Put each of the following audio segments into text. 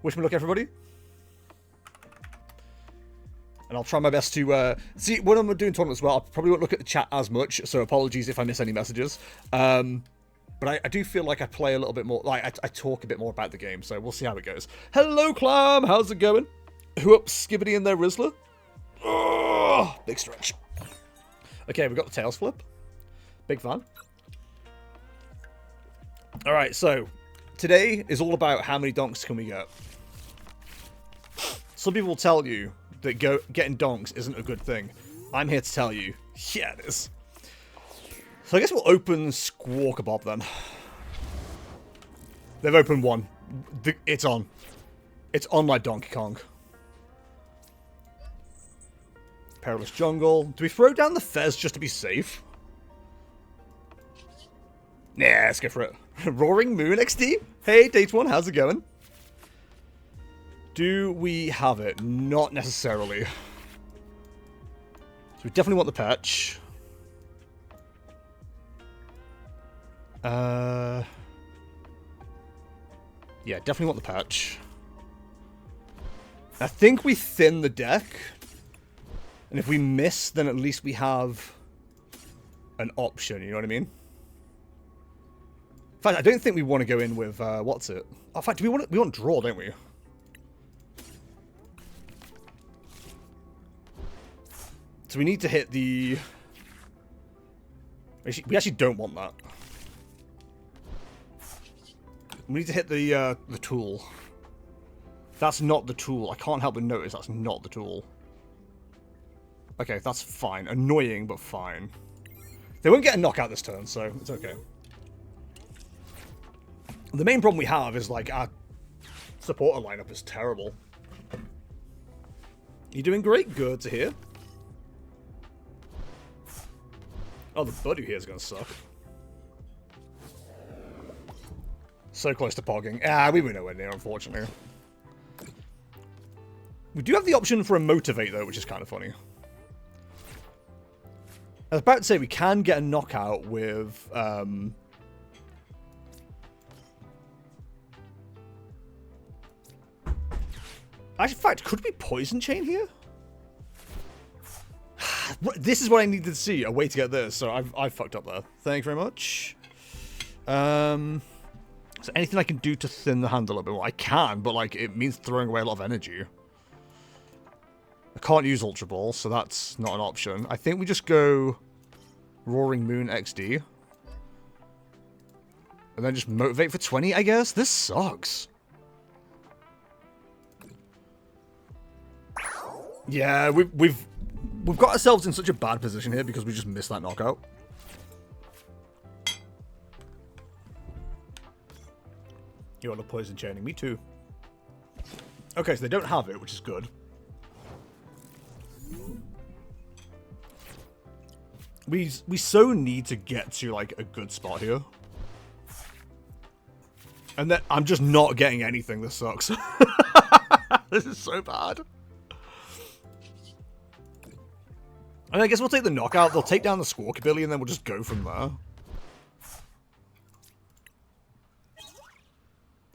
Wish me luck, everybody. And I'll try my best to... see, when I'm doing tournaments as well, I probably won't look at the chat as much, so apologies if I miss any messages. But I do feel like I play a little bit more... Like, I talk a bit more about the game, so we'll see how it goes. Hello, Clam! How's it going? Who up, Skibbity and their Rizzler? Oh, big stretch. Okay, we've got the Tails Flip. Big fan. Alright, so... Today is all about how many donks can we get. Some people will tell you that getting donks isn't a good thing. I'm here to tell you, yeah, it is. So I guess we'll open Squawkabilly then. They've opened one. It's on. It's on like Donkey Kong. Perilous Jungle. Do we throw down the Fez just to be safe? Nah, let's go for it. Roaring Moon XD. Hey, Date One, how's it going? Do we have it? Not necessarily. So we definitely want the patch. Yeah, definitely want the patch. I think we thin the deck. And if we miss, then at least we have an option, you know what I mean? In fact, I don't think we want to go in with, what's it? Oh, in fact, we want draw, don't we? So we need to hit the... We actually don't want that. We need to hit the tool. That's not the tool. I can't help but notice that's not the tool. Okay, that's fine. Annoying, but fine. They won't get a knockout this turn, so it's okay. The main problem we have is, like, our supporter lineup is terrible. You're doing great. Good to hear. Oh, the Budu here is going to suck. So close to pogging. Ah, we were nowhere near, unfortunately. We do have the option for a Motivate, though, which is kind of funny. I was about to say, we can get a knockout with... Actually, in fact, could we Poison Chain here? This is what I needed to see, a way to get this, so I've fucked up there. Thank you very much. So anything I can do to thin the hand a little bit more? I can, but like it means throwing away a lot of energy. I can't use Ultra Ball, so that's not an option. I think we just go Roaring Moon XD. And then just Motivate for 20, I guess? This sucks. Yeah, we've got ourselves in such a bad position here because we just missed that knockout. You want a Poison Chaining? Me too. Okay, so they don't have it, which is good. We so need to get to, like, a good spot here. And then I'm just not getting anything. This sucks. This is so bad. And I guess we'll take the knockout. They'll take down the Squawkabilly, and then we'll just go from there.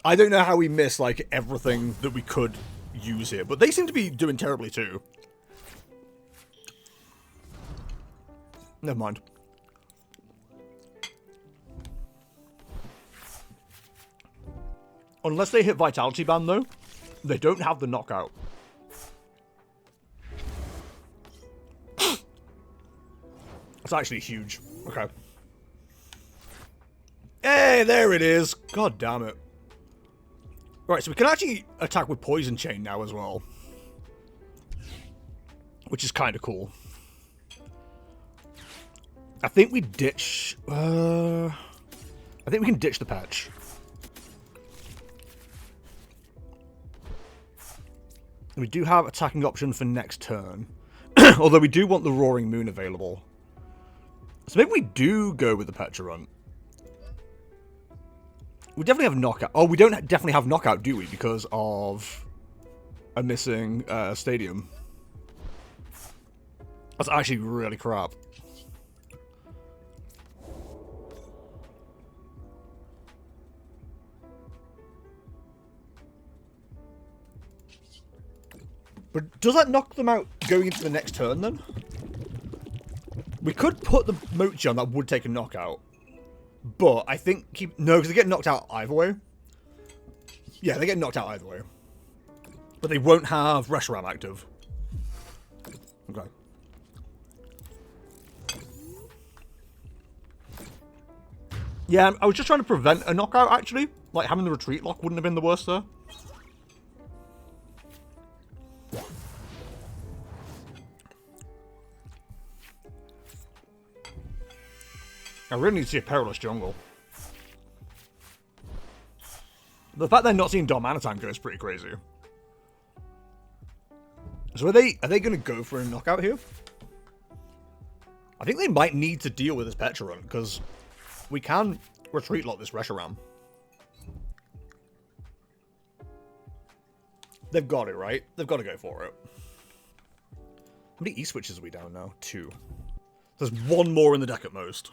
I don't know how we missed, like, everything that we could use here. But they seem to be doing terribly, too. Never mind. Unless they hit Vitality Band, though, they don't have the knockout. It's actually huge. Okay. Hey, there it is. God damn it. Right, so we can actually attack with Poison Chain now as well. Which is kind of cool. I think we ditch... I think we can ditch the patch. We do have attacking option for next turn. Although we do want the Roaring Moon available. So maybe we do go with the Pecharunt. We definitely have knockout. Oh, we don't definitely have knockout, do we? Because of a missing stadium. That's actually really crap. But does that knock them out going into the next turn, then? We could put the Mochi on, that would take a knockout. But I think no, because they get knocked out either way. Yeah, they get knocked out either way. But they won't have Reshiram active. Okay. Yeah, I was just trying to prevent a knockout, actually. Like, having the retreat lock wouldn't have been the worst there. I really need to see a Perilous Jungle. The fact they're not seeing Darmanitan go is pretty crazy. So are they going to go for a knockout here? I think they might need to deal with this Pecharunt, because we can retreat lock this Reshiram. They've got it, right? They've got to go for it. How many E-switches are we down now? 2. There's 1 more in the deck at most.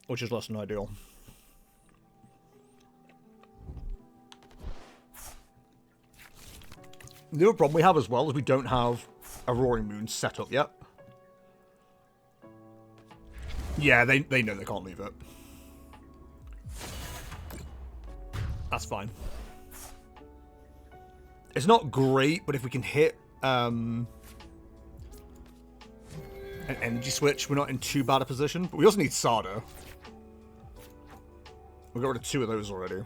Which is less than ideal. The other problem we have as well is we don't have a Roaring Moon set up yet. Yeah, they know they can't leave it. That's fine. It's not great, but if we can hit an Energy Switch, we're not in too bad a position. But we also need Sada. We got rid of 2 of those already.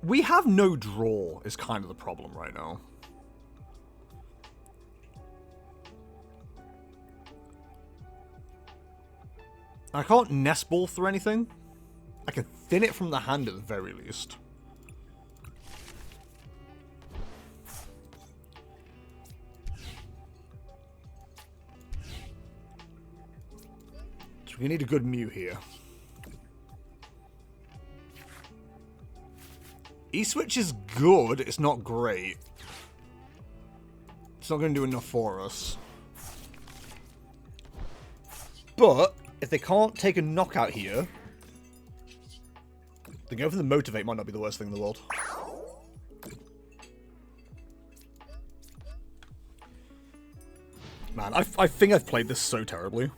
We have no draw is kind of the problem right now. I can't Nest Ball through anything. I can thin it from the hand at the very least. So we need a good Mew here. E-Switch is good, it's not great. It's not going to do enough for us. But, if they can't take a knockout here, then going for the Motivate might not be the worst thing in the world. Man, I think I've played this so terribly.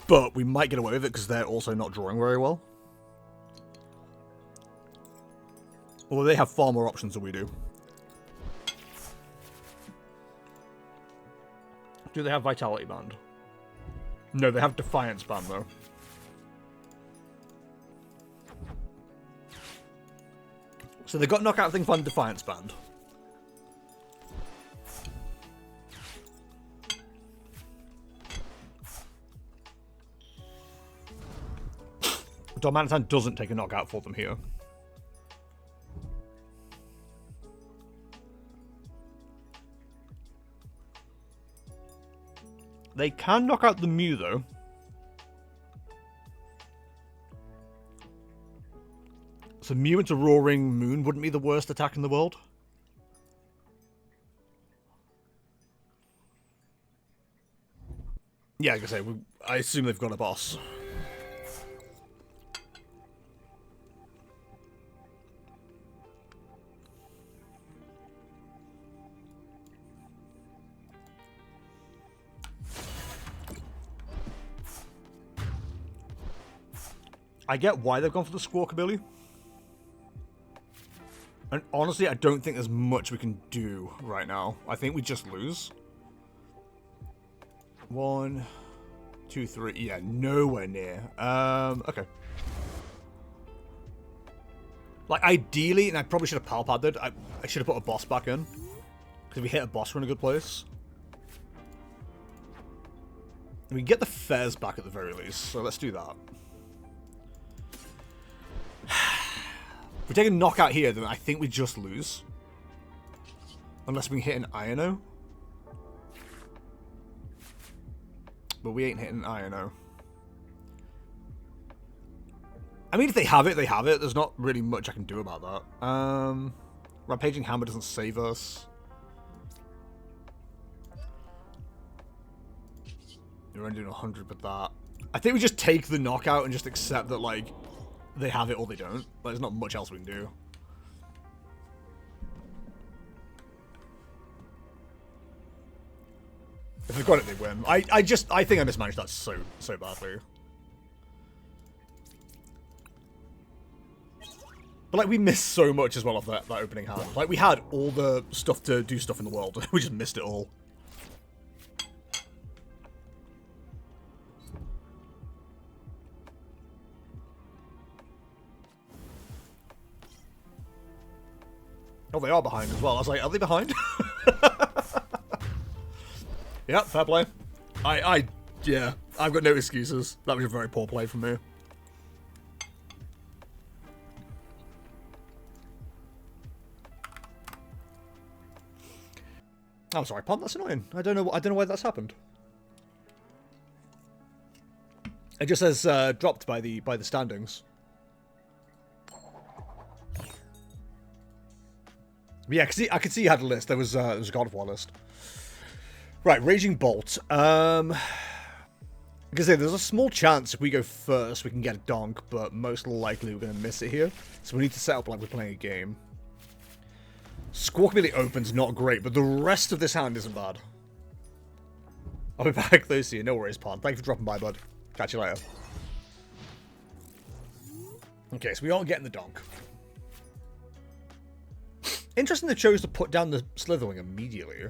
But we might get away with it because they're also not drawing very well. Although they have far more options than we do. Do they have Vitality Band? No, they have Defiance Band, though. So they got Knockout Thing Fun, Defiance Band. Darmanitan doesn't take a knockout for them here. They can knock out the Mew, though. So Mew into Roaring Moon wouldn't be the worst attack in the world. Yeah, like I say, I assume they've got a boss. I get why they've gone for the Squawkabilly. And honestly, I don't think there's much we can do right now. I think we just lose. 1, 2, 3. Yeah, nowhere near. Okay. Like, ideally, and I probably should have Pal Padded, I should have put a boss back in. Because if we hit a boss, we're in a good place. And we get the Fez back at the very least, so let's do that. If we take a knockout here, then I think we just lose. Unless we can hit an Iono. But we ain't hitting an Iono. I mean, if they have it, they have it. There's not really much I can do about that. Rampaging Hammer doesn't save us. We're only doing 100 with that. I think we just take the knockout and just accept that, like, they have it or they don't. Like, there's not much else we can do. If they've got it, they win. I think I mismanaged that so badly. But, like, we missed so much as well off that opening hand. Like, we had all the stuff to do stuff in the world. We just missed it all. Oh, they are behind as well. I was like, are they behind? Yeah, fair play. Yeah, I've got no excuses. That was a very poor play from me. I'm sorry, Pom, that's annoying. I don't know why that's happened. It just says dropped by the standings. But yeah, I could see you had a list. There was a God of War list. Right, Raging Bolt. Because there's a small chance if we go first we can get a donk, but most likely we're going to miss it here. So we need to set up like we're playing a game. Squawkabilly opens not great, but the rest of this hand isn't bad. I'll be back close to you. No worries, Pond. Thank you for dropping by, bud. Catch you later. Okay, so we aren't getting the donk. Interesting they chose to put down the Slitherwing immediately.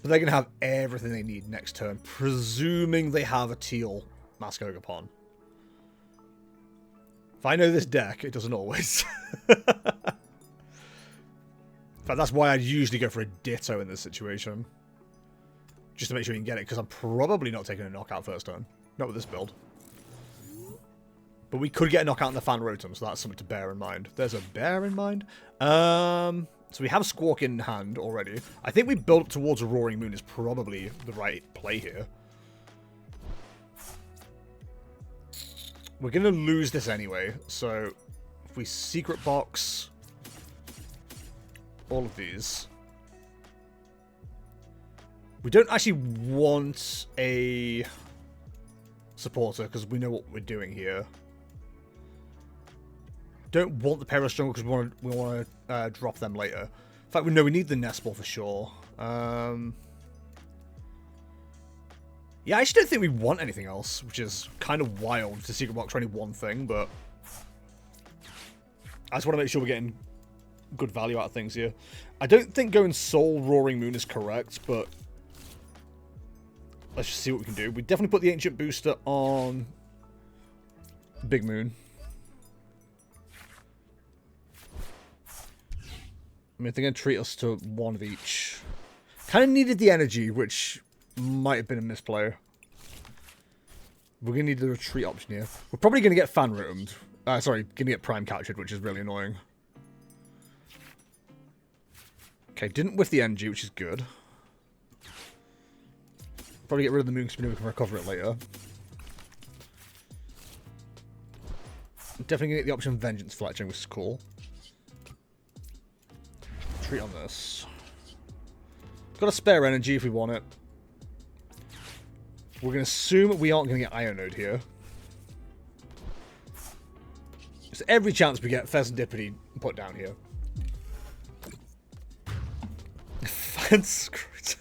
But they're going to have everything they need next turn, presuming they have a teal Mask Ogapon. If I know this deck, it doesn't always. In fact, that's why I'd usually go for a Ditto in this situation. Just to make sure you can get it, because I'm probably not taking a knockout first turn. Not with this build. But we could get a knockout in the Fan Rotom, so that's something to bear in mind. There's a bear in mind. So we have Squawk in hand already. I think we built towards a Roaring Moon is probably the right play here. We're going to lose this anyway, so if we Secret Box all of these... We don't actually want a supporter because we know what we're doing here. Don't want the Perilous Jungle because we want to drop them later. In fact, we know we need the Nest Ball for sure. Yeah, I actually don't think we want anything else, which is kind of wild to Secret Box for only one thing, but I just want to make sure we're getting good value out of things here. I don't think going Soul Roaring Moon is correct, but let's just see what we can do. We definitely put the Ancient Booster on Big Moon. I mean, they're going to treat us to one of each. Kind of needed the energy, which might have been a misplay. We're going to need the retreat option here. We're probably going to get Fan Rotomed. Sorry, going to get Prime Captured, which is really annoying. Okay, didn't whiff the energy, which is good. Probably get rid of the Moon because we know we can recover it later. Definitely going to get the option Vengeance Fletching, which is cool. Treat on this. Got a spare energy if we want it. We're going to assume we aren't going to get Ionode here. There's every chance we get Fezandipiti put down here. Fanscript.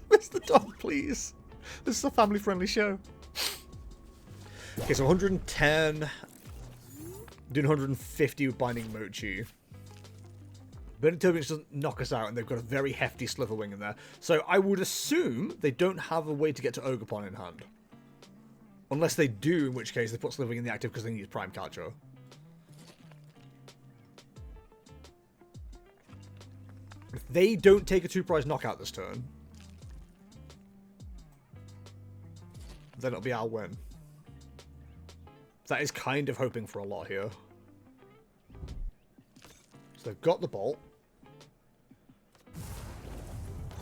Mr. Dog, please. This is a family-friendly show. Okay, so 110. Doing 150 with Binding Mochi. But until it doesn't knock us out, and they've got a very hefty Slitherwing in there. So I would assume they don't have a way to get to Ogapon in hand. Unless they do, in which case they put Slitherwing in the active because they need Prime Catcher. If they don't take a 2-prize knockout this turn, then it'll be our win. That is kind of hoping for a lot here. So they've got the Bolt.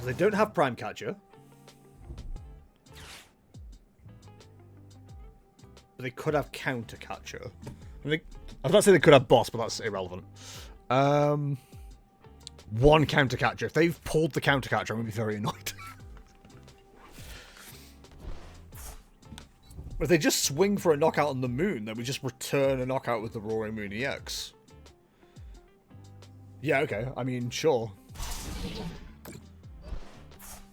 They don't have Prime Catcher. But they could have Counter Catcher. I was about to say they could have Boss, but that's irrelevant. One Counter Catcher. If they've pulled the Counter Catcher, I'm going to be very annoyed. If they just swing for a knockout on the moon, then we just return a knockout with the Roaring Moon EX. Yeah, okay. I mean, sure.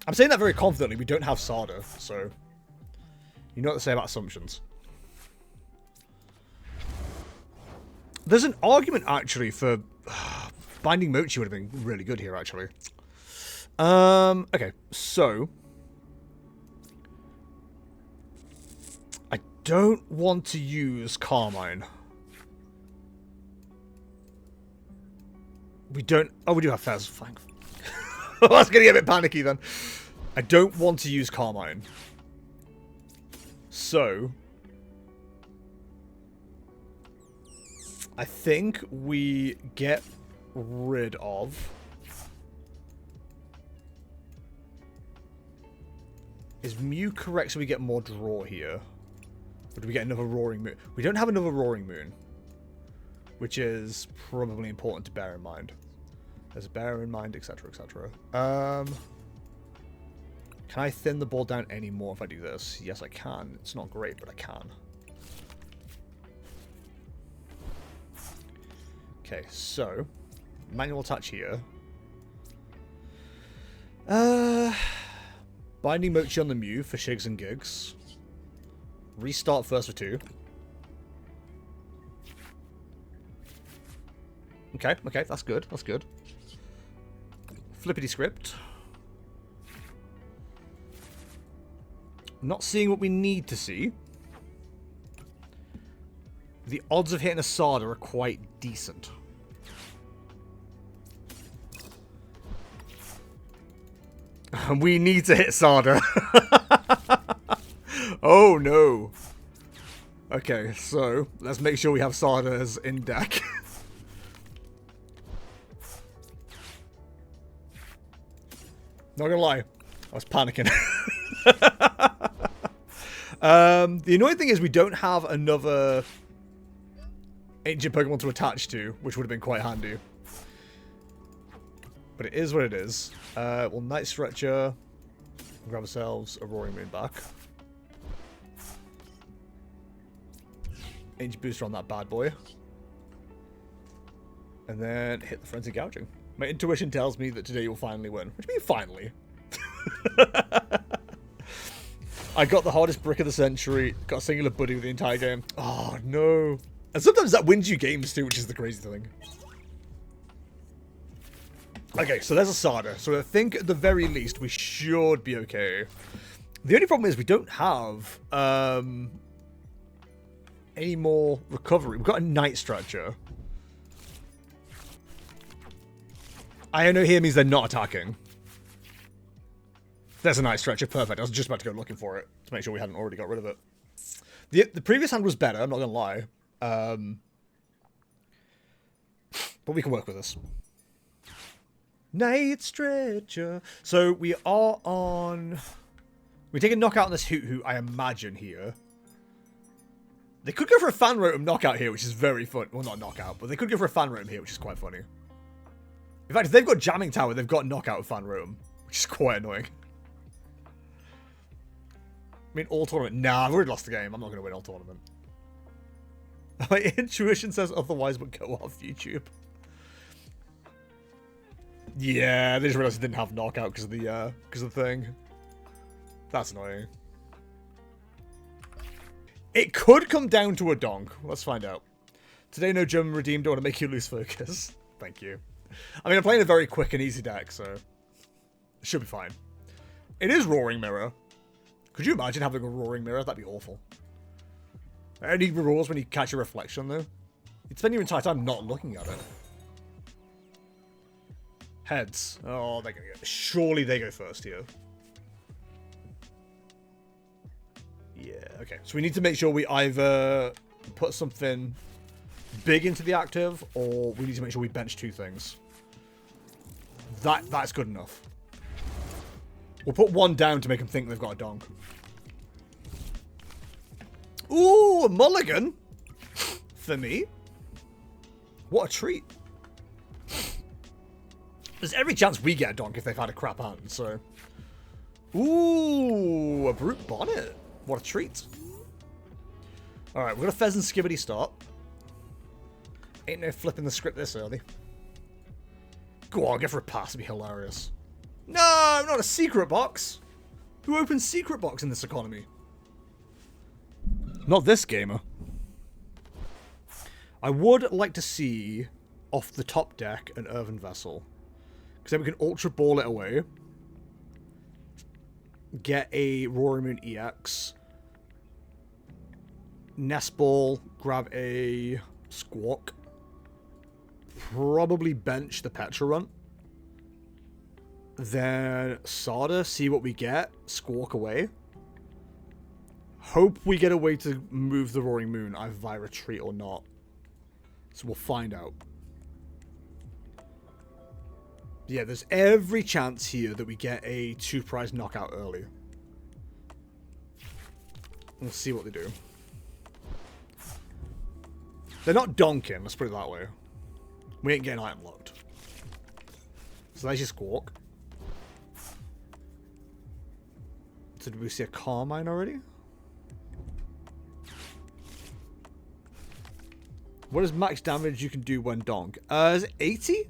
I'm saying that very confidently. We don't have Sada, so... You know what to say about assumptions. There's an argument, actually, for... Binding Mochi would have been really good here, actually. Okay, so... I don't want to use Carmine. We don't... Oh, we do have Fez. Fine. I was going to get a bit panicky then. I don't want to use Carmine. So... I think we get rid of... Is Mew correct so we get more draw here? Or do we get another Roaring Moon? We don't have another Roaring Moon. Which is probably important to bear in mind. There's a bear in mind, etc, etc. Can I thin the ball down any more if I do this? Yes, I can. It's not great, but I can. Okay, so... Manual touch here. Binding Mochi on the Mew for shigs and gigs. Restart first for 2. Okay, okay, that's good, that's good. Flippity script. Not seeing what we need to see. The odds of hitting a Sada are quite decent. We need to hit Sada. Oh no. Okay, so let's make sure we have Sadas in deck. Not gonna lie, I was panicking. The annoying thing is we don't have another ancient Pokemon to attach to, which would have been quite handy. But it is what it is. We'll Night Stretcher, grab ourselves a Roaring Moon back. Ancient Booster on that bad boy. And then hit the Frenzy Gouging. My intuition tells me that today you'll finally win. What do you mean, finally? I got the hardest brick of the century. Got a singular buddy with the entire game. Oh, no. And sometimes that wins you games, too, which is the crazy thing. Okay, so there's a Sada. So I think, at the very least, we should be okay. The only problem is we don't have any more recovery. We've got a Night Stretcher. Iono here means they're not attacking. There's a Night Stretcher. Perfect. I was just about to go looking for it to make sure we hadn't already got rid of it. The previous hand was better, I'm not going to lie. But we can work with this. Night Stretcher. So we are on... We take a knockout on this Hoot Hoot, I imagine, here. They could go for a Fan Rotom knockout here, which is very fun. Well, not knockout, but they could go for a Fan Rotom here, which is quite funny. In fact, if they've got Jamming Tower, they've got knockout of Fan Rotom, which is quite annoying. I mean, all tournament. Nah, I've already lost the game. I'm not going to win all tournament. My intuition says otherwise, but go off YouTube. Yeah, they just realized it didn't have knockout because of the thing. That's annoying. It could come down to a donk. Let's find out. Today, no German redeemed. Don't want to make you lose focus. Thank you. I mean, I'm playing a very quick and easy deck, so it should be fine. It is Roaring Mirror. Could you imagine having a Roaring Mirror? That'd be awful. Any rewards when you catch a reflection, though? You'd spend your entire time not looking at it. Heads. Oh, they're gonna go. Surely they go first here. Yeah, okay. So we need to make sure we either put something big into the active, or we need to make sure we bench 2 things. That's good enough. We'll put 1 down to make them think they've got a donk. Ooh, a mulligan! For me. What a treat. There's every chance we get a donk if they've had a crap hand, so... Ooh, a Brute Bonnet. What a treat. Alright, we're going to Fezandipiti start. Ain't no flipping the script this early. Go on, get for a pass. It'd be hilarious. No, not a secret box. Who opens secret box in this economy? Not this gamer. I would like to see off the top deck an Earthen Vessel. Because then we can Ultra Ball it away. Get a Roaring Moon EX. Nest Ball. Grab a Squawk. Probably bench the Pecharunt. Then Sada. See what we get. Squawk away. Hope we get a way to move the Roaring Moon either via retreat or not. So we'll find out. Yeah, there's every chance here that we get a 2-prize knockout early. We'll see what they do. They're not donking, let's put it that way. We ain't getting item locked. So there's your Squawk. So did we see a Carmine already? What is max damage you can do when donk? Is it 80?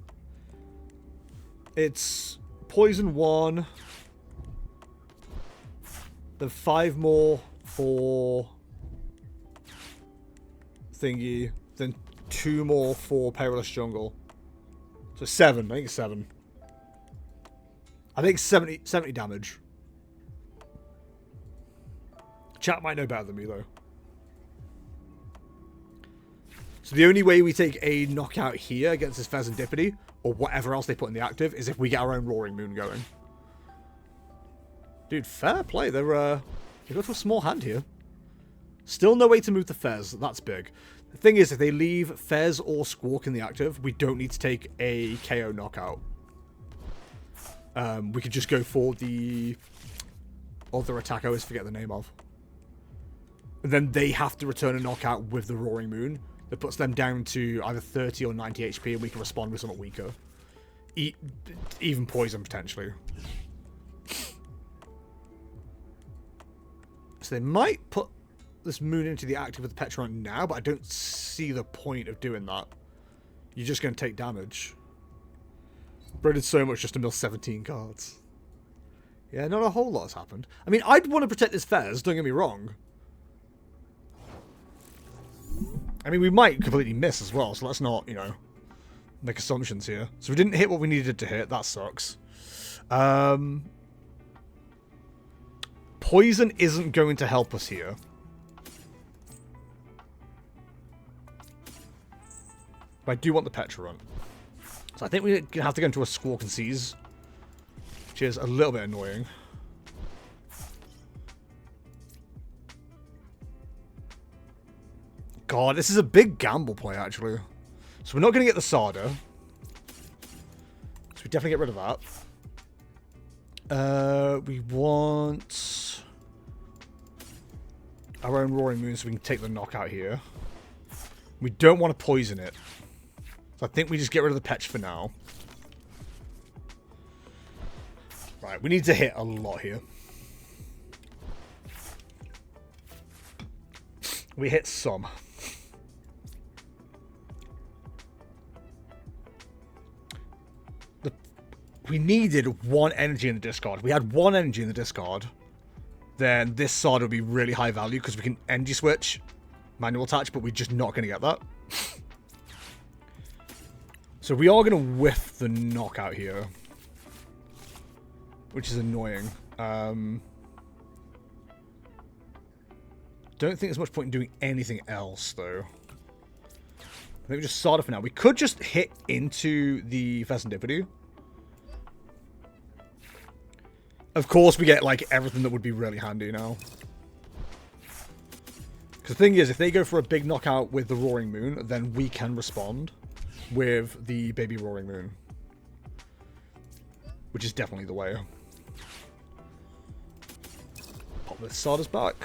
It's poison 1. Then 5 more for thingy. Then 2 more for Perilous Jungle. So 7. I think it's 7. I think 70 damage. Chat might know better than me though. So the only way we take a knockout here against this Fezandipiti, or whatever else they put in the active, is if we get our own Roaring Moon going. Dude, fair play. They go to a small hand here. Still no way to move the Fez. That's big. The thing is, if they leave Fez or Squawk in the active, we don't need to take a KO knockout. We could just go for the other attack I always forget the name of. And then they have to return a knockout with the Roaring Moon. That puts them down to either 30 or 90 HP, and we can respond with something weaker. Even poison, potentially. So they might put this Moon into the active with the Pecharunt now, but I don't see the point of doing that. You're just going to take damage. Bro did so much just to mill 17 cards. Yeah, not a whole lot has happened. I mean, I'd want to protect this Fez, don't get me wrong. I mean, we might completely miss as well, so let's not, you know, make assumptions here. So we didn't hit what we needed to hit. That sucks. Poison isn't going to help us here. But I do want the Pecharunt. So I think we have to go into a Squawk and Seize, which is a little bit annoying. God, this is a big gamble play, actually. So we're not going to get the Sada. So we definitely get rid of that. We want our own Roaring Moon so we can take the knockout here. We don't want to poison it. So I think we just get rid of the Petch for now. Right, we need to hit a lot here. We hit some. We needed 1 energy in the discard. We had 1 energy in the discard. Then this Sada would be really high value because we can Energy Switch, manual attach, but we're just not going to get that. So we are going to whiff the knockout here, which is annoying. Don't think there's much point in doing anything else, though. I think we just Sada for now. We could just hit into the Fezandipiti. Of course, we get, like, everything that would be really handy now. Because the thing is, if they go for a big knockout with the Roaring Moon, then we can respond with the baby Roaring Moon. Which is definitely the way. Pop the Sada's back.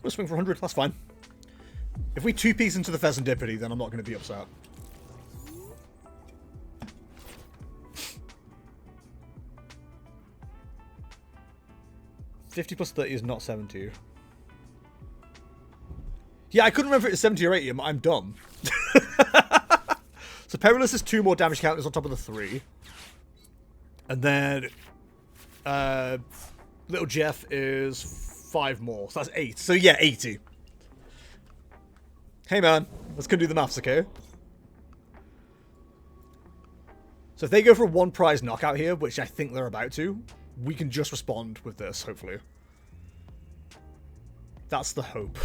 We'll swing for 100, that's fine. If we 2-piece into the Fezandipiti, then I'm not going to be upset. 50 plus 30 is not 70. Yeah, I couldn't remember if it's 70 or 80. I'm dumb. So Perilous is 2 more damage counters on top of the 3. And then Little Jeff is 5 more. So that's 8. So yeah, 80. Hey man, let's go do the maths, okay? So if they go for a 1 prize knockout here, which I think they're about to, we can just respond with this, hopefully. That's the hope.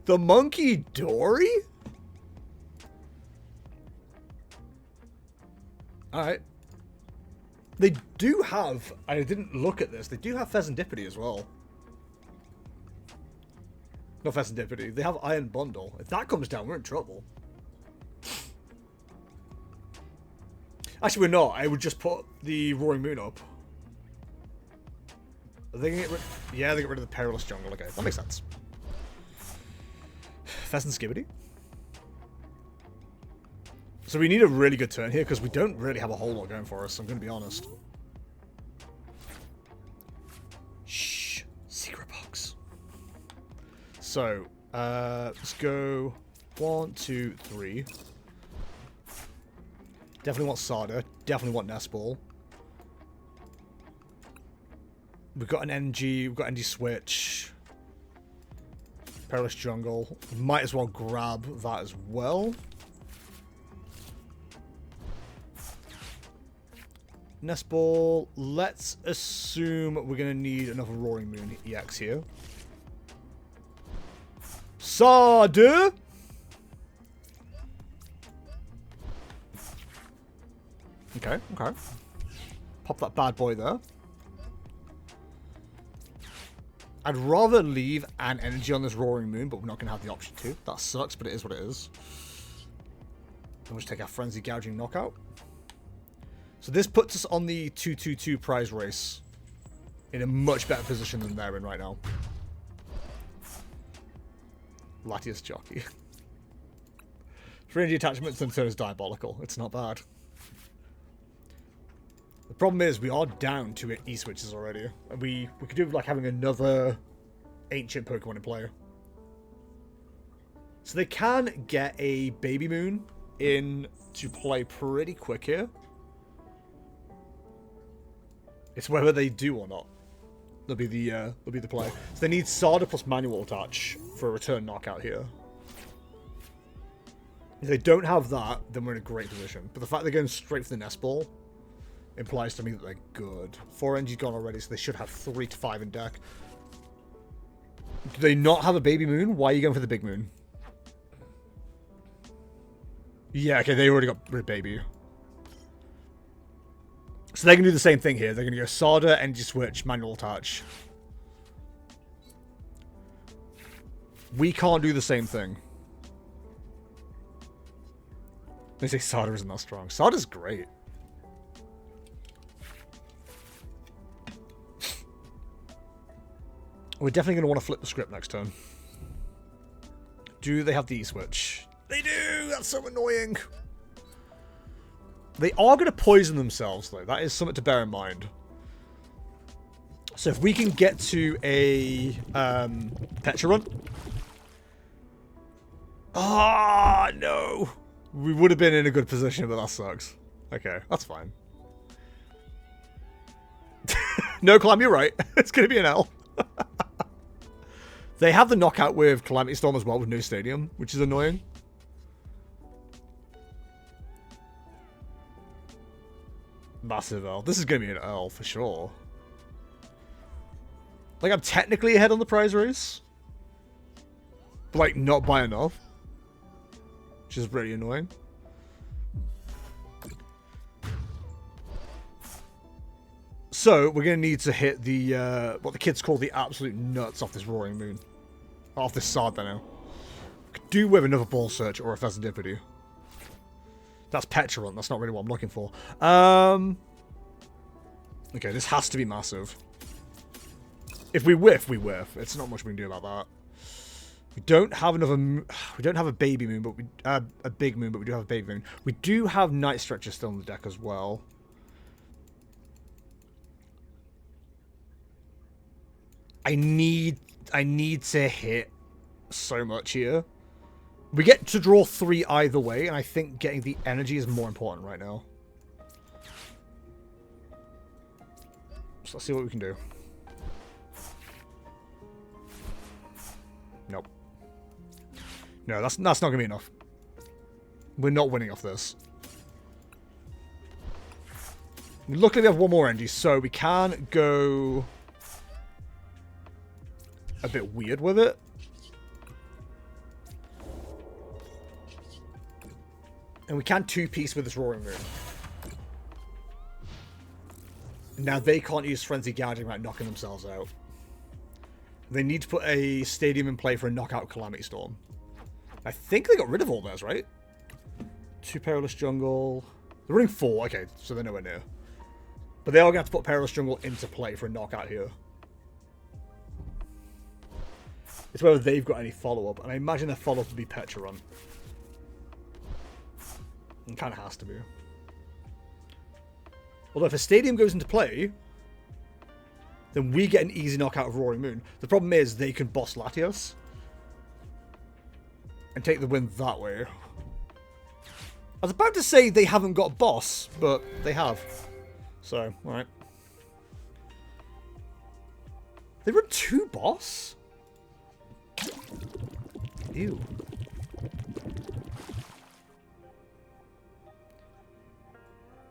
The Monkey Dory? Alright. They do have, I didn't look at this, they do have Fezandipiti as well. Not Fezandipiti, they have Iron Bundle. If that comes down, we're in trouble. Actually, we're not. I would just put the Roaring Moon up. Are they gonna get rid? Yeah, they get rid of the Perilous Jungle. Okay, that makes sense. Fezandipiti. So we need a really good turn here because we don't really have a whole lot going for us. I'm going to be honest. Shh. Secret box. So, let's go 1, 2, 3. Definitely want Sada. Definitely want Nest Ball. We've got an Energy. We've got Energy Switch. Perilous Jungle. Might as well grab that as well. Nest Ball. Let's assume we're going to need another Roaring Moon EX here. Sada! Okay, okay. Pop that bad boy there. I'd rather leave an energy on this Roaring Moon, but we're not going to have the option to. That sucks, but it is what it is. Then we'll just take our Frenzy Gouging Knockout. So this puts us on the 2-2-2 prize race in a much better position than they're in right now. Latias Jockey. Fringy attachments and turn is diabolical. It's not bad. The problem is we are down to E-switches already. And we could do like having another ancient Pokemon in play. So they can get a Baby Moon in to play pretty quick here. It's whether they do or not. That'll be the play. So they need Sada plus manual attach for a return knockout here. If they don't have that, then we're in a great position. But the fact they're going straight for the Nest Ball implies to me that they're good. 4 energy's gone already, so they should have 3 to 5 in deck. Do they not have a Baby Moon? Why are you going for the Big Moon? Yeah, okay, they already got rid of Baby. So they can do the same thing here. They're going to go Sada, Energy Switch, Manual Attach. We can't do the same thing. They say Sada isn't that strong. Sada's great. We're definitely going to want to flip the script next turn. Do they have the E-switch? They do! That's so annoying! They are going to poison themselves, though. That is something to bear in mind. So if we can get to a Pecharunt. Ah, no! We would have been in a good position, but that sucks. Okay, that's fine. No, Clam, you're right. It's going to be an L. They have the knockout with Calamity Storm as well, with no stadium, which is annoying. Massive L. This is going to be an L for sure. Like, I'm technically ahead on the prize race. But, like, not by enough. Which is really annoying. So, we're going to need to hit the, what the kids call the absolute nuts off this Roaring Moon. Off this Sada now. Could do with another Ball Search or a Fezandipiti. That's Pecharunt. That's not really what I'm looking for. Okay, this has to be massive. If we whiff, we whiff. It's not much we can do about that. We don't have another... We don't have a Baby Moon, but we... a Big Moon, but we do have a Baby Moon. We do have Night Stretcher still on the deck as well. I need need to hit so much here. We get to draw 3 either way, and I think getting the energy is more important right now. So let's see what we can do. Nope. No, that's not gonna be enough. We're not winning off this. Luckily we have one more energy, so we can go a bit weird with it. And we can two-piece with this Roaring Moon. Now they can't use Frenzy Gouging without knocking themselves out. They need to put a stadium in play for a knockout Calamity Storm. I think they got rid of all theirs, right? 2 Perilous Jungle. They're running 4, okay, so they're nowhere near. But they are going to have to put Perilous Jungle into play for a knockout here. It's whether they've got any follow-up, and I imagine their follow-up would be Pecharunt. It kind of has to be. Although if a stadium goes into play, then we get an easy knockout of Roaring Moon. The problem is they can boss Latias and take the win that way. I was about to say they haven't got boss, but they have. So, alright. They run 2 boss? Ew.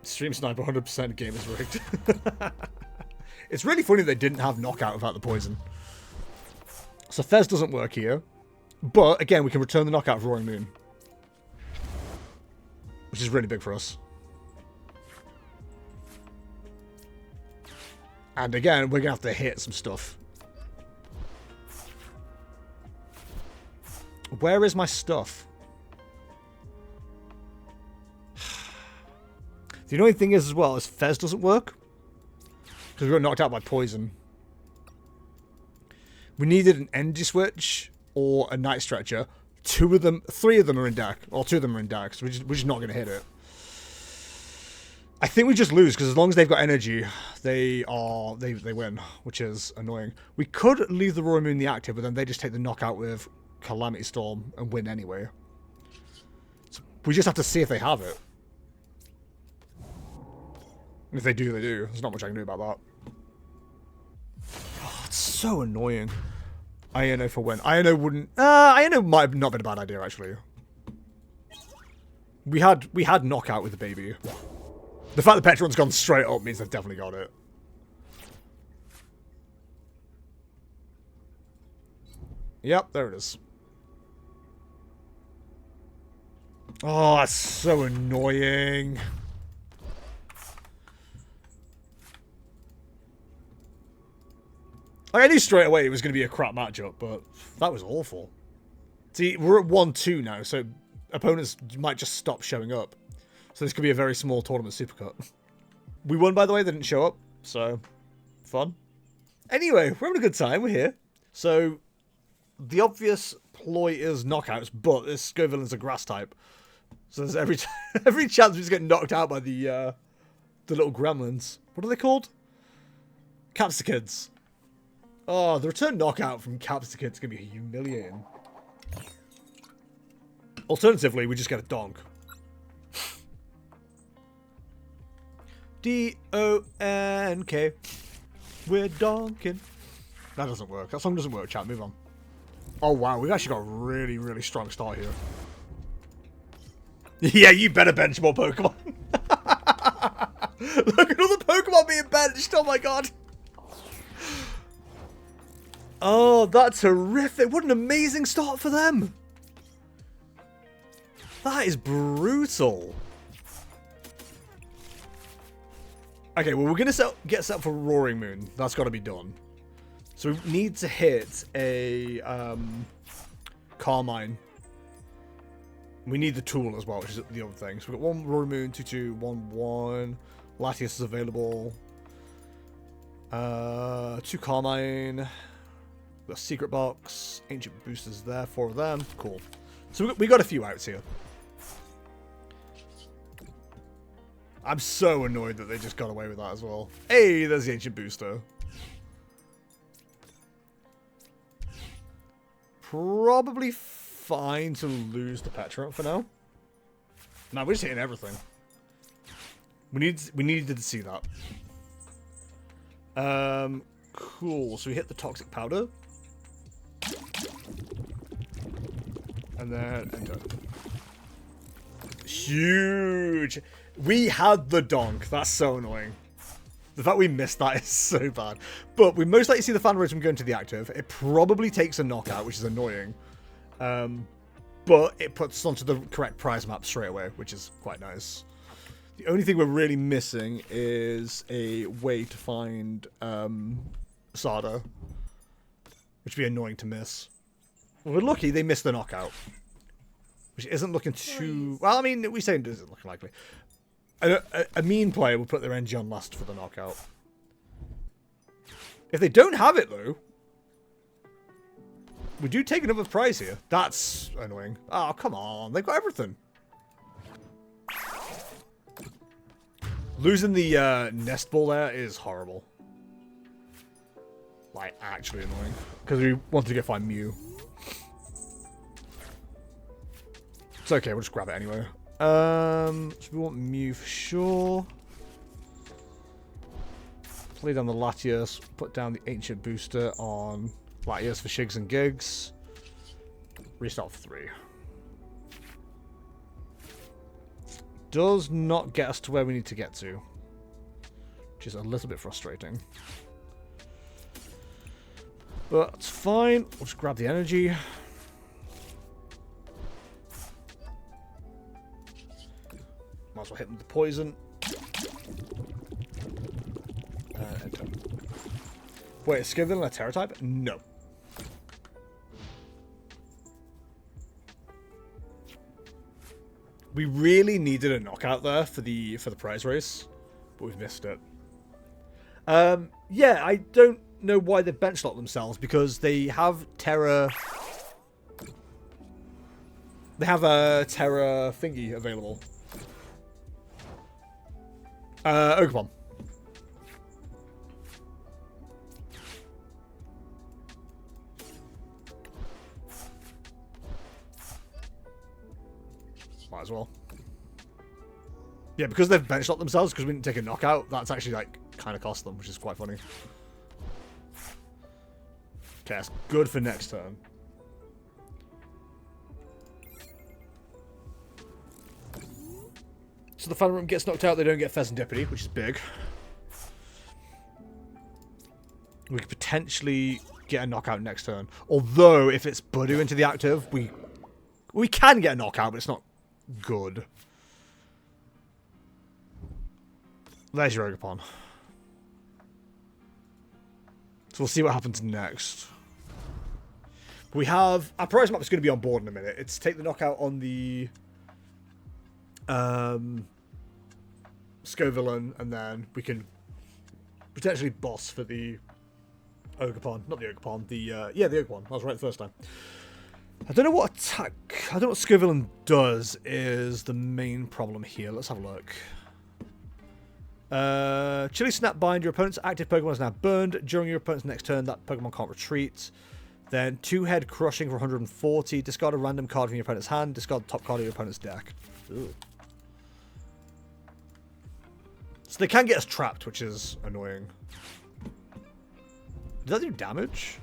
Stream Sniper 100% game is rigged. It's really funny they didn't have knockout without the poison. So Fez doesn't work here. But, again, we can return the knockout of Roaring Moon. Which is really big for us. And again, we're going to have to hit some stuff. Where is my stuff? The annoying thing is, as well, is Fez doesn't work. Because we got knocked out by poison. We needed an Energy Switch or a Night Stretcher. 3 of them are in deck. Or 2 of them are in deck, so we're just not going to hit it. I think we just lose, because as long as they've got energy, they win, which is annoying. We could leave the Roaring Moon in the active, but then they just take the knockout with Calamity Storm and win anyway. So we just have to see if they have it. And if they do, they do. There's not much I can do about that. Oh, it's so annoying. Iono for win. Iono wouldn't... Iono might have not been a bad idea, actually. We had knockout with the baby. The fact that Pecharunt's gone straight up means they've definitely got it. Yep, there it is. Oh, that's so annoying. Like, I knew straight away it was going to be a crap matchup, but that was awful. See, we're at 1-2 now, so opponents might just stop showing up. So this could be a very small tournament supercut. We won, by the way. They didn't show up, so fun. Anyway, we're having a good time. We're here. So the obvious ploy is knockouts, but this Scovillain's a grass type. So there's every chance we just get knocked out by the little gremlins. What are they called? Capsikids. Oh, the return knockout from Capsikids is going to be humiliating. Alternatively, we just get a donk. D-O-N-K. We're donking. That doesn't work. That song doesn't work, chat. Move on. Oh, wow. We've actually got a really, really strong start here. Yeah, you better bench more Pokemon. Look at all the Pokemon being benched. Oh, my God. Oh, that's horrific. What an amazing start for them. That is brutal. Okay, well, we're going to get set up for Roaring Moon. That's got to be done. So we need to hit a Carmine. We need the tool as well, which is the other thing. So we've got 1 Roaring Moon, 2-2, 1-1. Latias is available. 2 Carmine. We've got Secret Box. Ancient Boosters there, 4 of them. Cool. So we got a few outs here. I'm so annoyed that they just got away with that as well. Hey, there's the Ancient Booster. probably fine to lose the Pecharunt for now. Nah, we're just hitting everything. We needed to see that. Cool. So we hit the Toxic Powder. And then enter. Huge. We had the donk. That's so annoying. The fact we missed that is so bad. But we most likely see the fan race from going to the active. It probably takes a knockout, which is annoying. But it puts us onto the correct prize map straight away, which is quite nice. The only thing we're really missing is a way to find Sada, which would be annoying to miss. Well, we're lucky they missed the knockout, which isn't looking too... Well, I mean, we say it isn't looking likely. A mean player will put their NG on last for the knockout. If they don't have it, though, we do take another prize here. That's annoying. Oh, come on. They've got everything. Losing the Nest Ball there is horrible. Like, actually annoying. Because we wanted to go find Mew. It's okay, we'll just grab it anyway. So we want Mew for sure. Play down the Latias. Put down the Ancient Booster on Latias for shigs and gigs. Restart for 3. Does not get us to where we need to get to, which is a little bit frustrating. But it's fine. We'll just grab the energy. Might as well hit them with the poison. Enter. Wait, is Squawkabilly a Terra type? No. We really needed a knockout there for the prize race, but we've missed it. Yeah, I don't know why they benchlocked themselves, because they have Terra. They have a Terra thingy available. Oakmon. Might as well. Yeah, because they've benchlocked themselves because we didn't take a knockout, that's actually, like, kind of cost them, which is quite funny. Okay, that's good for next turn. So the fan room gets knocked out, they don't get Fezandipiti, which is big. We could potentially get a knockout next turn. Although, if it's Budu into the active, we can get a knockout, but it's not good. There's your Dragapult. So we'll see what happens next. We have... Our prize map is going to be on board in a minute. It's take the knockout on the... Squawkabilly, and then we can potentially boss for the Dragapult. Not the Dragapult, the yeah, the Dragapult. I was right the first time. I don't know what attack... I don't know what Squawkabilly does is the main problem here. Let's have a look. Chilly Snap Bind. Your opponent's active Pokemon is now burned. During your opponent's next turn, that Pokemon can't retreat. Then 2-head Crushing for 140. Discard a random card from your opponent's hand. Discard the top card of your opponent's deck. Ooh. So they can get us trapped, which is annoying. Does that do damage?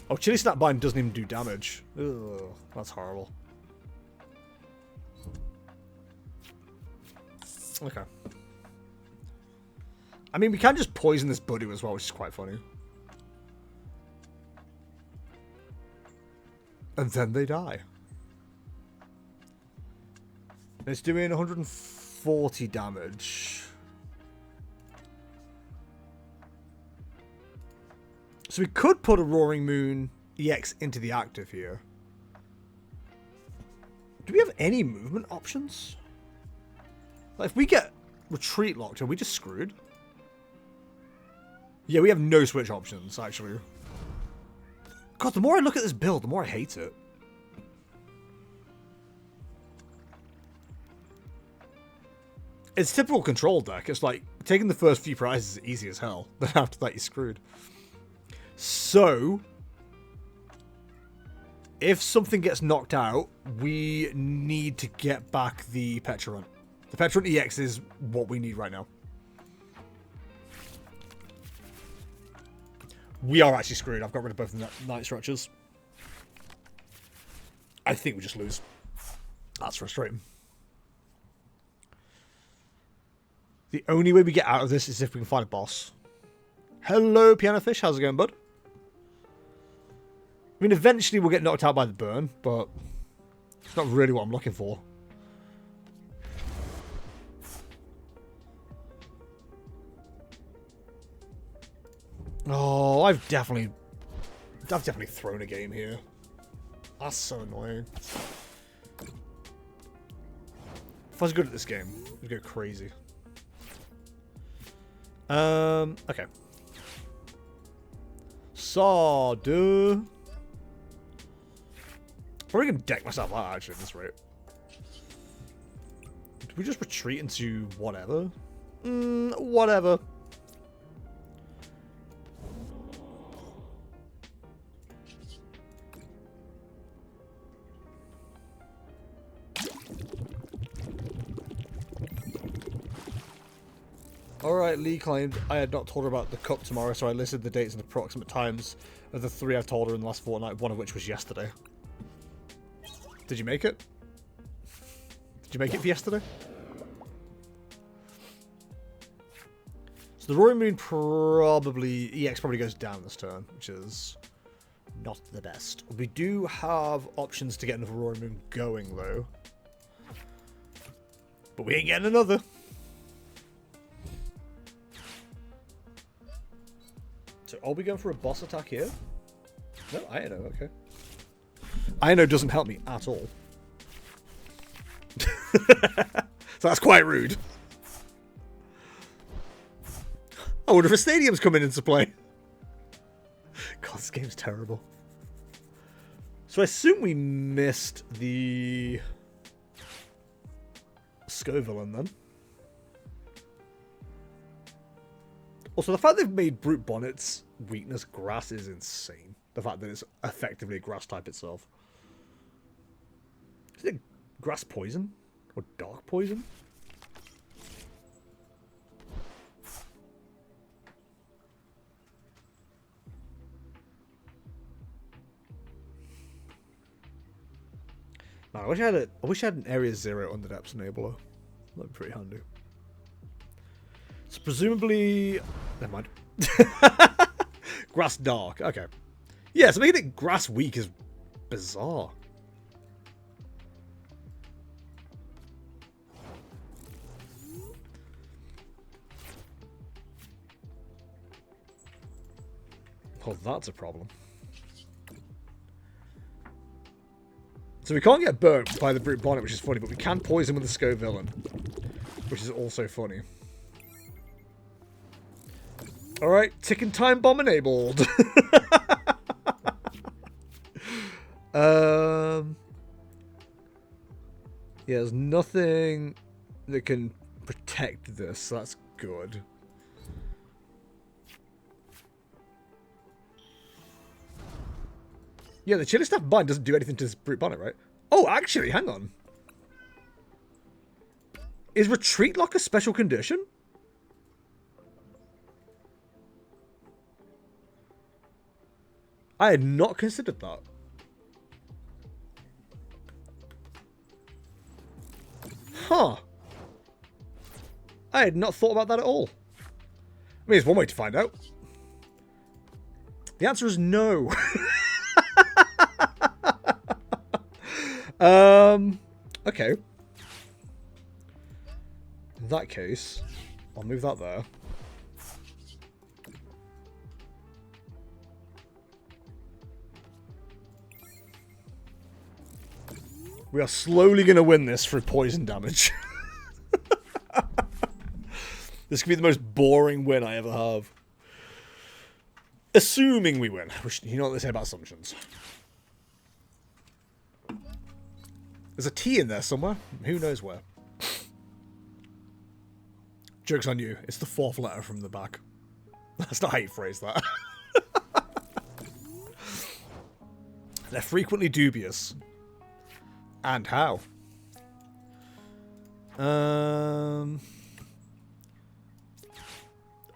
Oh, Chilly Snap Bind doesn't even do damage. Ugh, that's horrible. Okay. I mean, we can just poison this Budu as well, which is quite funny. And then they die. It's doing 140 damage. So we could put a Roaring Moon EX into the active here. Do we have any movement options? Like, if we get retreat locked, are we just screwed? Yeah, we have no switch options, actually. God, the more I look at this build, the more I hate it. It's typical control deck. It's like, taking the first few prizes is easy as hell. Then after that, you're screwed. So, If something gets knocked out, we need to get back the Pecharunt. The Pecharunt EX is what we need right now. We are actually screwed. I've got rid of both the Night Stretchers. I think we just lose. That's frustrating. The only way we get out of this is if we can find a boss. Hello, Piano Fish. How's it going, bud? I mean, eventually we'll get knocked out by the burn, but it's not really what I'm looking for. Oh, I've definitely thrown a game here. That's so annoying. If I was good at this game, I'd go crazy. Okay. Sada. Probably gonna deck myself out actually at this rate. Did we just retreat into whatever? Whatever. Alright, Lee claimed I had not told her about the cup tomorrow, so I listed the dates and approximate times of the 3 I've told her in the last fortnight, one of which was yesterday. Did you make it? Did you make it for yesterday? So the Roaring Moon EX probably goes down this turn, which is not the best. We do have options to get another Roaring Moon going, though. But we ain't getting another. So are we going for a boss attack here? No, Iono, okay. Iono doesn't help me at all. So that's quite rude. I wonder if a stadium's coming into play. God, this game's terrible. So I assume we missed the Squawkabilly then. Also, the fact they've made Brute Bonnet's weakness grass is insane. The fact that it's effectively a grass type itself. Is it grass poison? Or dark poison? Man, I wish I had an Area 0 Underdepths enabler. That'd be pretty handy. So presumably, never mind. Grass dark. Okay. Yeah, so making it grass weak is bizarre. Oh, that's a problem. So we can't get burnt by the Brute Bonnet, which is funny, but we can poison with the Squawkabilly, which is also funny. Alright, ticking time bomb enabled. Yeah, there's nothing that can protect this, so that's good. Yeah, the Chilli Staff Bind doesn't do anything to this Brute Bonnet, right? Oh, actually, hang on. Is Retreat Lock a special condition? I had not considered that. Huh. I had not thought about that at all. I mean, there's one way to find out. The answer is no. Okay. In that case, I'll move that there. We are slowly going to win this through poison damage. This could be the most boring win I ever have. Assuming we win. Which, you know what they say about assumptions. There's a T in there somewhere. Who knows where. Joke's on you. It's the 4th letter from the back. That's not how you phrase that. They're frequently dubious. And how?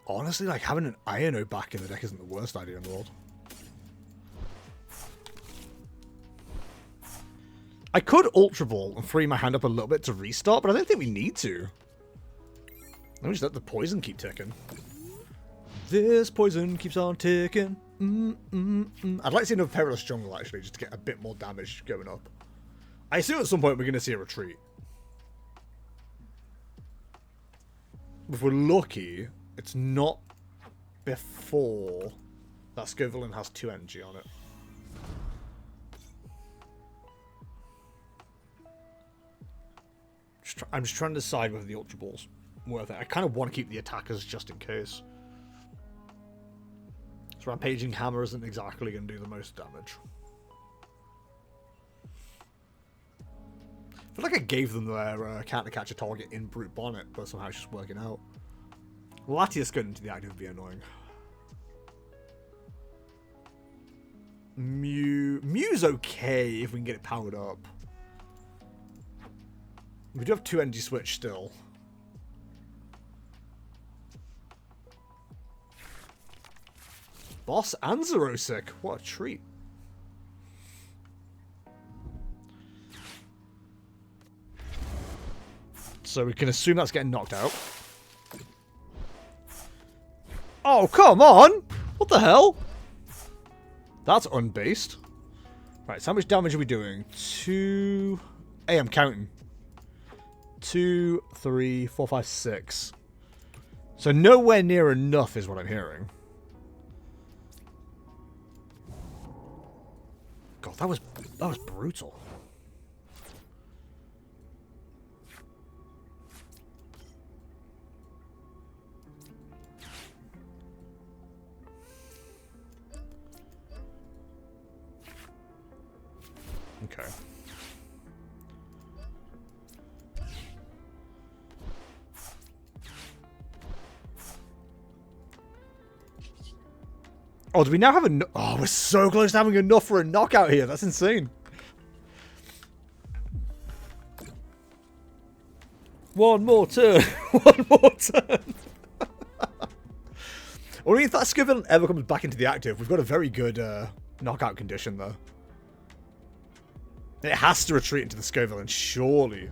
Honestly, like, having an Iono back in the deck isn't the worst idea in the world. I could Ultra Ball and free my hand up a little bit to restart, but I don't think we need to. Let me just let the poison keep ticking. This poison keeps on ticking. I'd like to see another Perilous Jungle, actually, just to get a bit more damage going up. I assume at some point we're going to see a retreat. If we're lucky, it's not before that Scovillain has 2 energy on it. I'm just trying to decide whether the Ultra Ball's worth it. I kind of want to keep the attackers just in case. So Rampaging Hammer isn't exactly going to do the most damage. I feel like I gave them their counter catch a target in Brute Bonnet, but somehow it's just working out. Latias going into the active would be annoying. Mew's okay if we can get it powered up. We do have 2 Energy Switch still. Boss and Xerosic. What a treat. So we can assume that's getting knocked out. Oh, come on! What the hell? That's unbased. Right, so how much damage are we doing? 2... Hey, I'm counting. 2, 3, 4, 5, 6. So nowhere near enough is what I'm hearing. God, that was brutal. Okay. Oh, do we now have a... Oh, we're so close to having enough for a knockout here. That's insane. One more turn. One more turn. Only if that Scovillain ever comes back into the active, we've got a very good knockout condition, though. It has to retreat into the Scovillain, surely.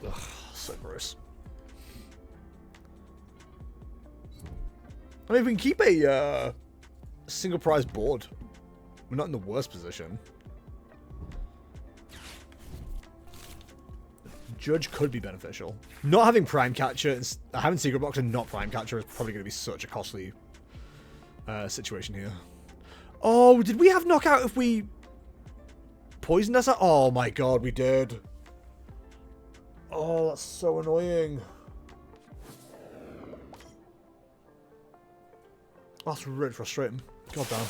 Ugh, so gross. I mean, if we can keep a single prize board, we're not in the worst position. Judge could be beneficial. Not having Prime Catcher, having Secret Box and not Prime Catcher is probably going to be such a costly situation here. Oh, did we have knockout if we poisoned us? Oh my god, we did. Oh, that's so annoying. That's really frustrating. God damn.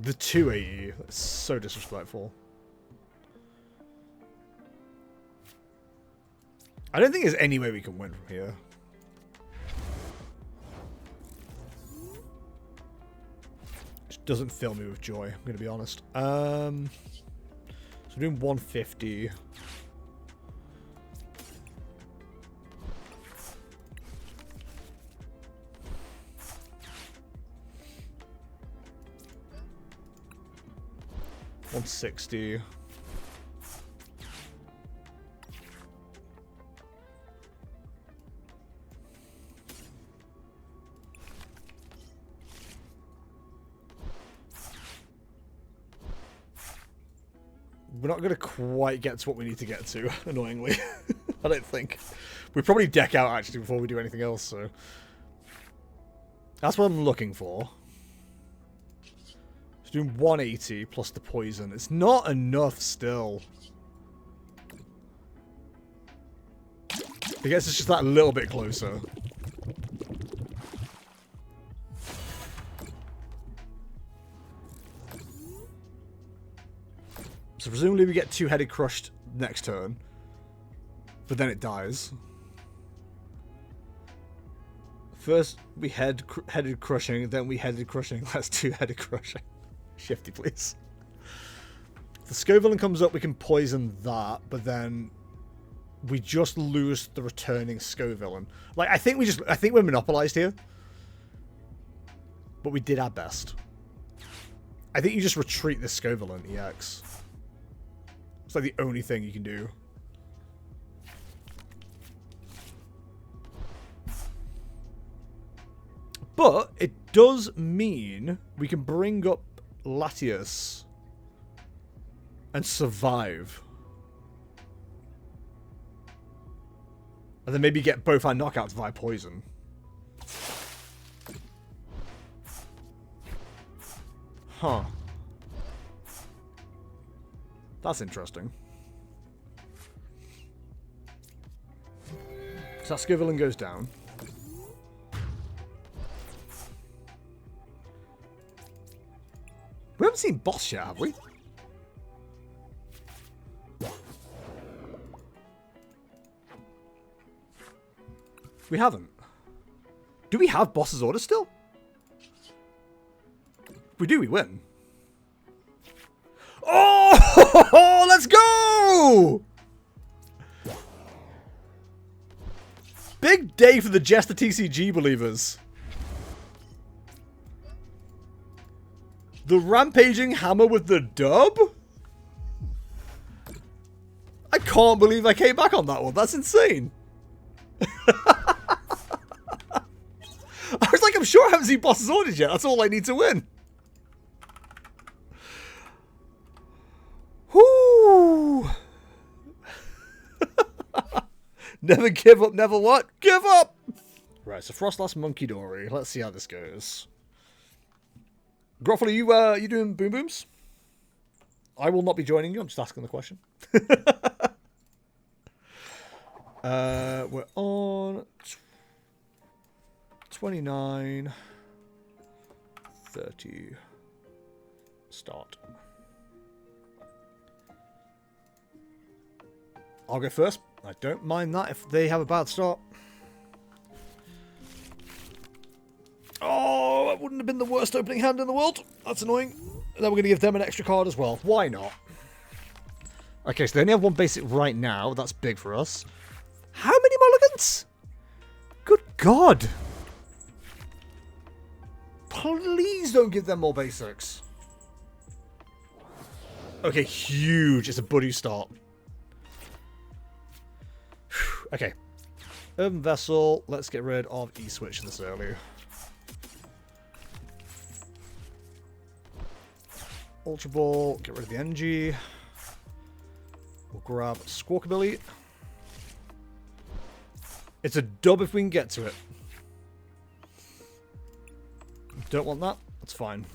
The 280. That's so disrespectful. I don't think there's any way we can win from here. Which doesn't fill me with joy, I'm going to be honest. So we're doing 150. $160. We're not going to quite get to what we need to get to, annoyingly. I don't think. We probably deck out, actually, before we do anything else, so... That's what I'm looking for. It's doing 180 plus the poison. It's not enough still. I guess it's just that little bit closer. So presumably we get two-headed crushed next turn. But then it dies. First we headed crushing, then we headed crushing. Let's do headed crushing. Shifty, please. If the Scovillain comes up, we can poison that, but then we just lose the returning Scovillain. Like, I think we're monopolized here. But we did our best. I think you just retreat this Scovillain EX. It's like the only thing you can do. But it does mean we can bring up Latias and survive. And then maybe get both our knockouts via poison. Huh. That's interesting. So that Scovillain goes down. We haven't seen boss yet, have we? We haven't. Do we have boss's orders still? If we do, we win. Oh! Let's go! Big day for the Jester TCG believers. The Rampaging Hammer with the dub? I can't believe I came back on that one. That's insane. I was like, I'm sure I haven't seen boss's orders yet. That's all I need to win. Whoo! Never give up, never what? Give up! Right, so Frostlass Monkey Dory. Let's see how this goes. Groffle, are you doing boom booms? I will not be joining you. I'm just asking the question. We're on 29, 30, start. I'll go first. I don't mind that if they have a bad start. Oh, that wouldn't have been the worst opening hand in the world. That's annoying. And then we're going to give them an extra card as well. Why not? Okay, so they only have one basic right now. That's big for us. How many mulligans? Good God. Please don't give them more basics. Okay, huge. It's a buddy start. Okay. Earthen Vessel. Let's get rid of E-Switch this early. Ultra Ball. Get rid of the Energy. We'll grab Squawkabilly. It's a dub if we can get to it. Don't want that. That's fine.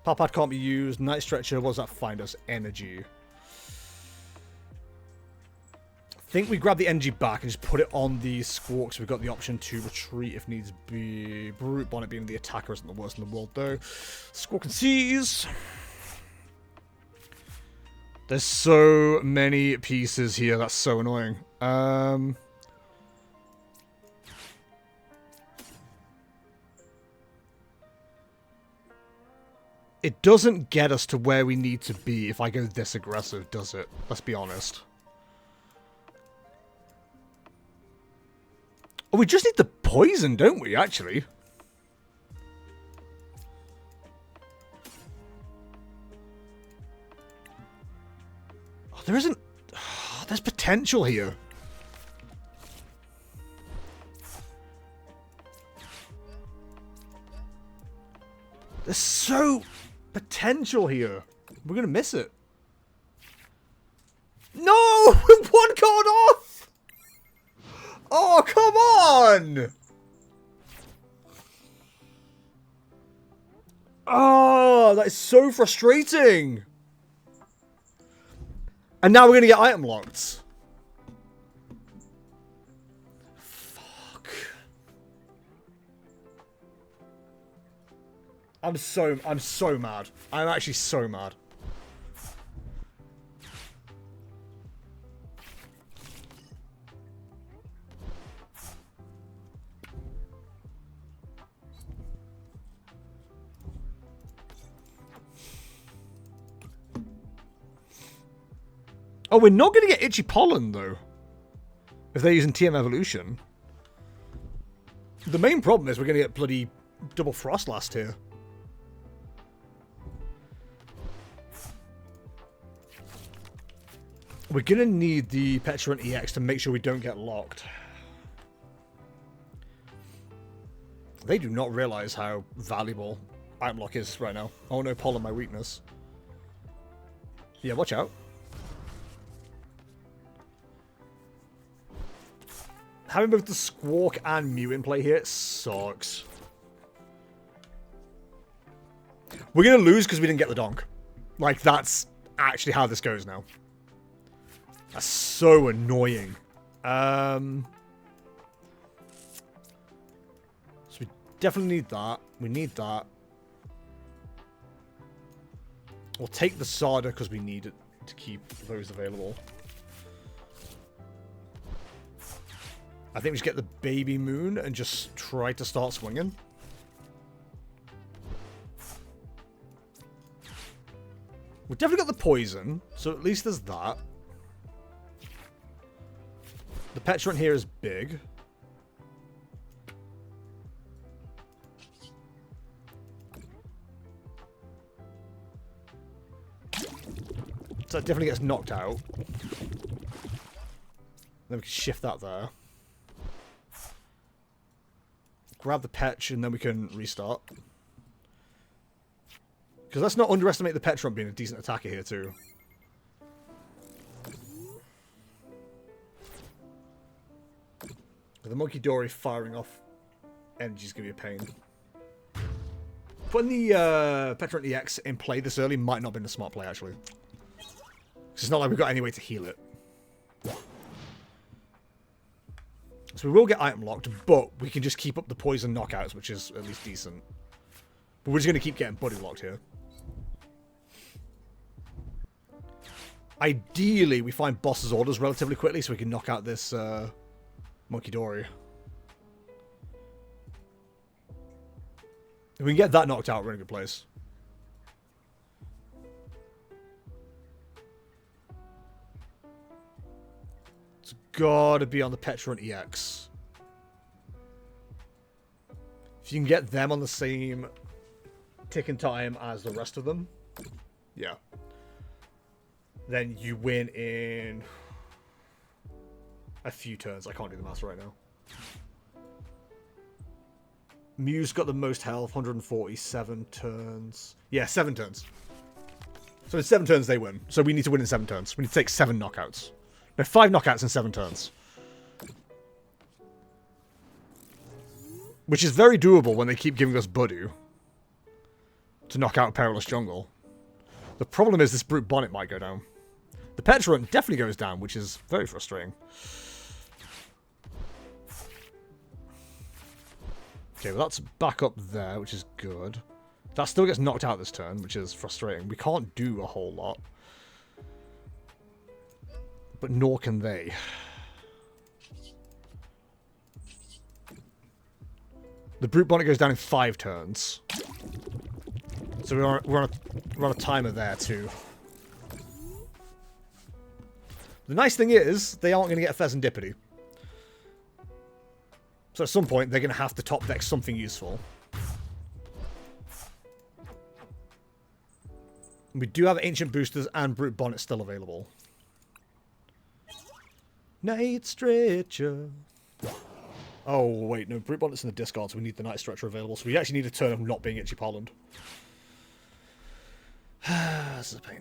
Pal Pad can't be used. Night Stretcher. What does that find us? Energy. I think we grab the energy back and just put it on the Squawk, so we've got the option to retreat if needs be. Brute Bonnet being the attacker isn't the worst in the world, though. Squawk and Seize. There's so many pieces here. That's so annoying. It doesn't get us to where we need to be if I go this aggressive, does it? Let's be honest. Oh, we just need the poison, don't we, actually? Oh, there isn't... Oh, there's potential here. There's so... potential here. We're going to miss it. No! With one card off! Oh, come on! Oh, that is so frustrating. And now we're going to get item locked. Fuck. I'm so mad. I'm actually so mad. Oh, we're not going to get Itchy Pollen, though. If they're using TM Evolution. The main problem is we're going to get bloody double Frostlast here. We're going to need the Pecharunt EX to make sure we don't get locked. They do not realize how valuable item lock is right now. Oh no, Pollen, my weakness. Yeah, watch out. Having both the Squawk and Mew in play here sucks. We're going to lose because we didn't get the donk. Like, that's actually how this goes now. That's so annoying. So we definitely need that. We need that. We'll take the Sada because we need it to keep those available. I think we should get the Baby Moon and just try to start swinging. We've definitely got the Poison, so at least there's that. The Pecharunt here is big. So it definitely gets knocked out. Then we can shift that there. Grab the Pech and then we can restart. Because let's not underestimate the Pecharunt being a decent attacker here too. The Monkey Dory firing off energy is going to be a pain. Putting the Pecharunt EX in play this early might not have been a smart play, actually. Because it's not like we've got any way to heal it. So we will get item locked, but we can just keep up the poison knockouts, which is at least decent. But we're just going to keep getting body locked here. Ideally, we find boss's orders relatively quickly so we can knock out this Monkey Dory. If we can get that knocked out, we're in a good place. It's gotta be on the Pecharunt EX. If you can get them on the same ticking time as the rest of them, yeah. Then you win in a few turns. I can't do the math right now. Mew's got the most health, 147 turns. Yeah, 7 turns. So in 7 turns they win. So we need to win in 7 turns. We need to take 7 knockouts. No, 5 knockouts in 7 turns. Which is very doable when they keep giving us Budu to knock out Perilous Jungle. The problem is this Brute Bonnet might go down. The Pecharunt definitely goes down, which is very frustrating. Okay, well that's back up there, which is good. That still gets knocked out this turn, which is frustrating. We can't do a whole lot. But nor can they. The Brute Bonnet goes down in 5 turns. So we're on a timer there too. The nice thing is, they aren't going to get a Fezandipiti. So at some point, they're going to have to top deck something useful. We do have Ancient Boosters and Brute Bonnet still available. Night Stretcher. Oh, wait, no, Brute Bonnet's in the discard, so we need the Night Stretcher available. So we actually need a turn of not being Itchy Pollen. This is a pain.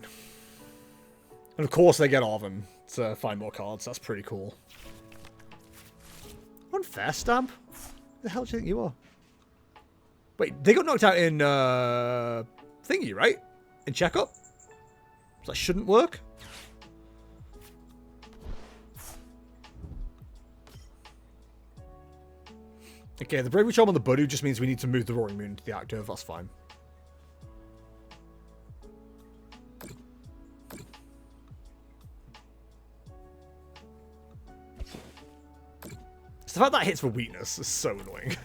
And of course they get Arven to find more cards. That's pretty cool. Unfair Stamp? Who the hell do you think you are? Wait, they got knocked out in thingy, right? In checkup? So that shouldn't work? Okay, the Bravery Charm on the Budu just means we need to move the Roaring Moon to the active. That's fine. The fact that hits for weakness is so annoying.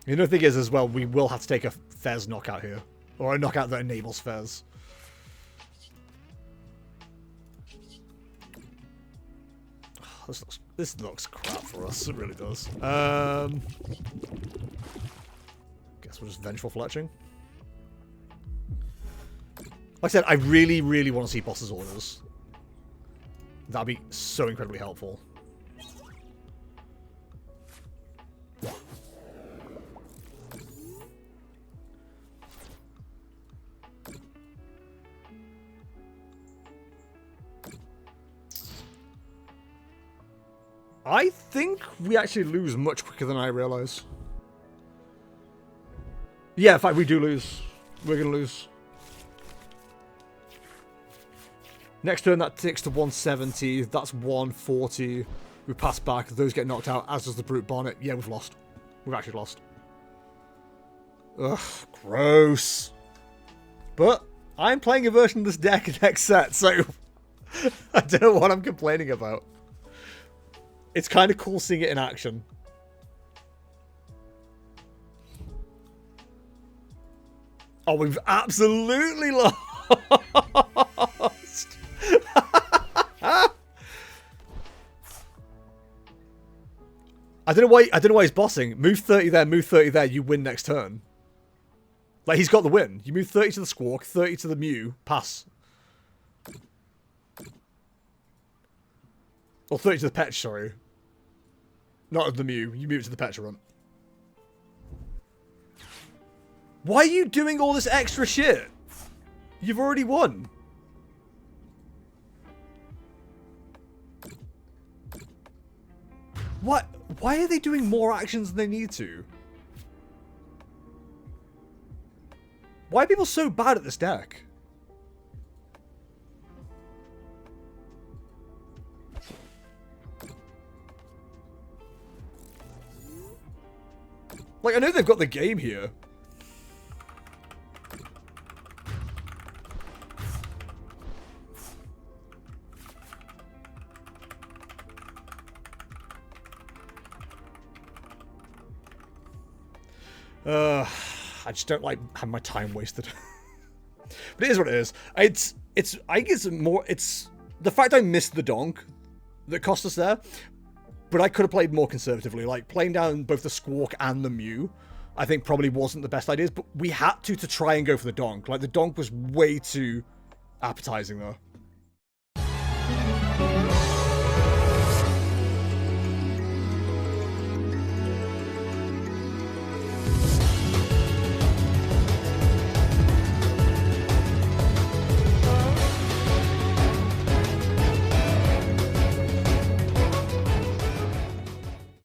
The other thing is, as well, we will have to take a Fez knockout here. Or a knockout that enables Fez. This looks crap for us. It really does. Guess we're just vengeful fletching. Like I said, I really, really want to see boss's orders. That'd be so incredibly helpful. I think we actually lose much quicker than I realise. Yeah, in fact, we do lose. We're going to lose. Next turn, that ticks to 170. That's 140. We pass back. Those get knocked out, as does the Brute Bonnet. Yeah, we've lost. We've actually lost. Ugh, gross. But I'm playing a version of this deck next set, so I don't know what I'm complaining about. It's kind of cool seeing it in action. Oh, we've absolutely lost. I don't know why he's bossing. Move 30 there, move 30 there, you win next turn. Like, he's got the win. You move 30 to the Squawk, 30 to the Mew, pass. Or 30 to the Petch, sorry. Not the Mew. You move it to the Pecharunt. Why are you doing all this extra shit? You've already won. What? Why are they doing more actions than they need to? Why are people so bad at this deck? Like, I know they've got the game here. I just don't like having my time wasted. But it is what it is. I think it's the fact I missed the donk that cost us there. But I could have played more conservatively. Like, playing down both the Squawk and the Mew, I think probably wasn't the best ideas. But we had to try and go for the donk. Like, the donk was way too appetizing, though.